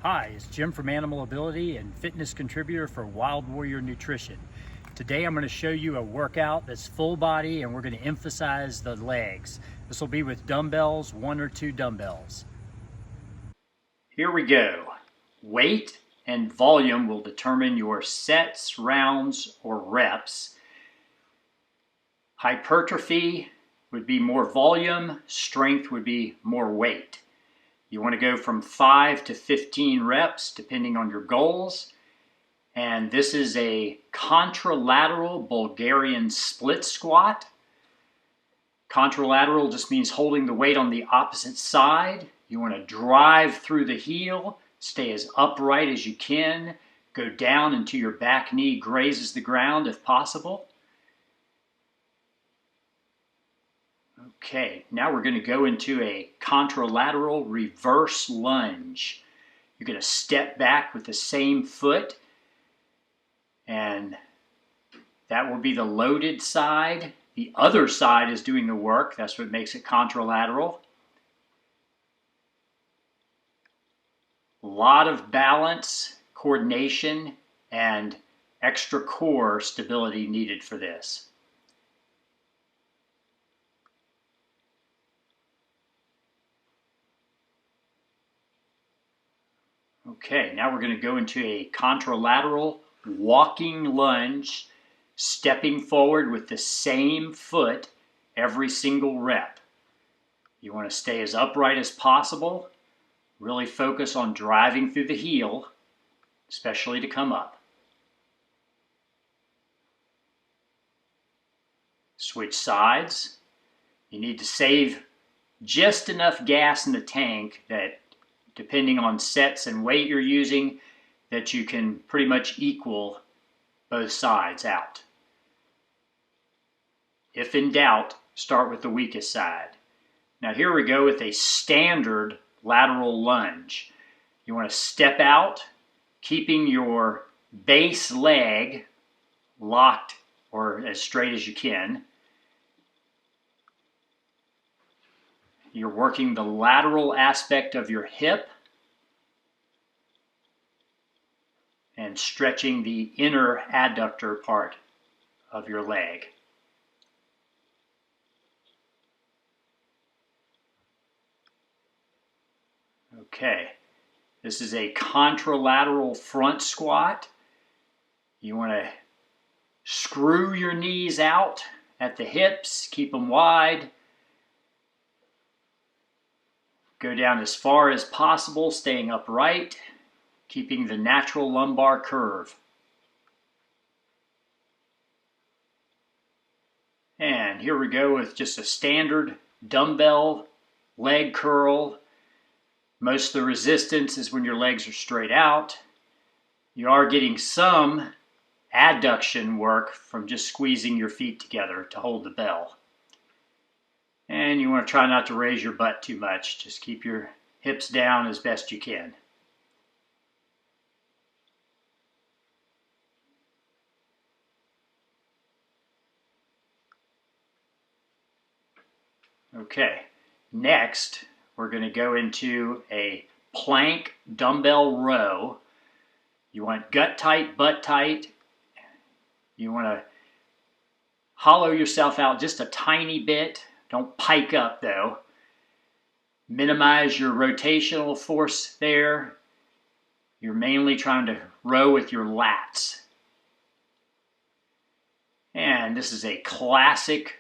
Hi, it's Jim from Animal Ability and fitness contributor for Wild Warrior Nutrition. Today I'm going to show you a workout that's full body and we're going to emphasize the legs. This will be with dumbbells, 1 or 2 dumbbells. Here we go. Weight and volume will determine your sets, rounds, or reps. Hypertrophy would be more volume, strength would be more weight. You want to go from 5 to 15 reps depending on your goals. And this is a contralateral Bulgarian split squat. Contralateral just means holding the weight on the opposite side. You want to drive through the heel, stay as upright as you can, go down until your back knee grazes the ground if possible. Okay, now we're going to go into a contralateral reverse lunge. You're going to step back with the same foot, and that will be the loaded side. The other side is doing the work. That's what makes it contralateral. A lot of balance, coordination, and extra core stability needed for this. Okay, now we're going to go into a contralateral walking lunge, stepping forward with the same foot every single rep. You want to stay as upright as possible. Really focus on driving through the heel, especially to come up. Switch sides. You need to save just enough gas in the tank that, depending on sets and weight you're using, that you can pretty much equal both sides out. If in doubt, start with the weakest side. Now here we go with a standard lateral lunge. You want to step out, keeping your base leg locked or as straight as you can. You're working the lateral aspect of your hip and stretching the inner adductor part of your leg. Okay, this is a contralateral front squat. You want to screw your knees out at the hips, keep them wide. Go down as far as possible, staying upright, keeping the natural lumbar curve. And here we go with just a standard dumbbell leg curl. Most of the resistance is when your legs are straight out. You are getting some adduction work from just squeezing your feet together to hold the bell. And you want to try not to raise your butt too much. Just keep your hips down as best you can. Okay, next we're going to go into a plank dumbbell row. You want gut tight, butt tight. You want to hollow yourself out just a tiny bit. Don't pike up though. Minimize your rotational force there. You're mainly trying to row with your lats. And this is a classic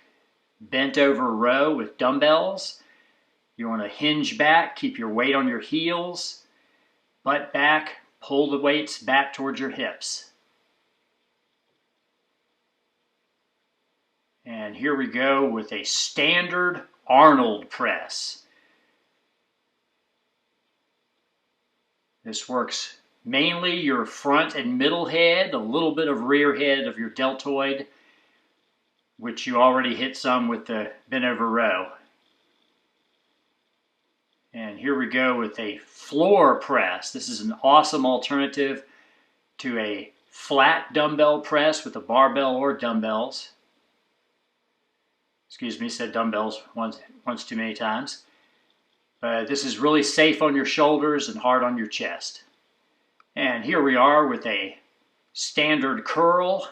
bent over row with dumbbells. You want to hinge back, keep your weight on your heels, butt back, pull the weights back towards your hips. And here we go with a standard Arnold press. This works mainly your front and middle head, a little bit of rear head of your deltoid, which you already hit some with the bent over row. And here we go with a floor press. This is an awesome alternative to a flat dumbbell press with a barbell or dumbbells. Excuse me, said dumbbells once too many times. This is really safe on your shoulders and hard on your chest. And here we are with a standard curl,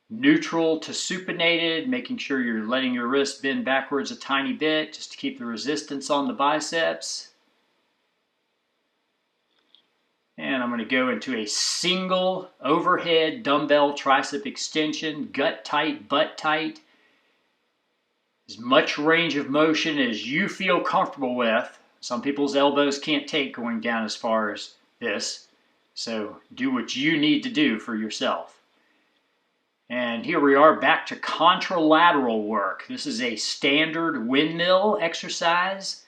neutral to supinated, making sure you're letting your wrist bend backwards a tiny bit just to keep the resistance on the biceps. And I'm going to go into a single overhead dumbbell tricep extension, gut tight, butt tight. As much range of motion as you feel comfortable with. Some people's elbows can't take going down as far as this. So do what you need to do for yourself. And here we are back to contralateral work. This is a standard windmill exercise.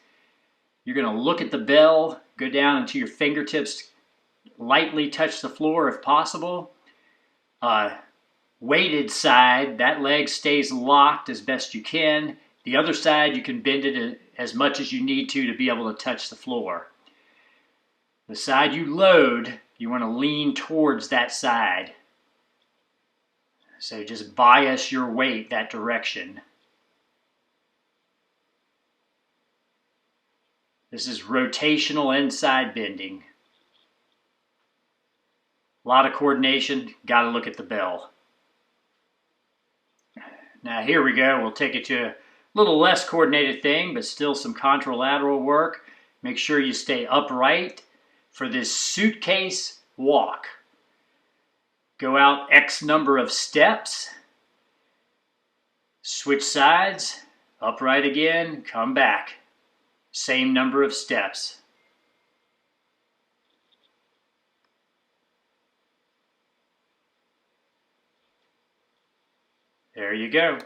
You're going to look at the bell, go down until your fingertips lightly touch the floor if possible. Weighted side, that leg stays locked as best you can. The other side, you can bend it as much as you need to be able to touch the floor. The side you load, you want to lean towards that side. So just bias your weight that direction. This is rotational and side bending. A lot of coordination, got to look at the bell. Now here we go, we'll take it to a little less coordinated thing, but still some contralateral work. Make sure you stay upright for this suitcase walk. Go out X number of steps, switch sides, upright again, come back. Same number of steps. There you go.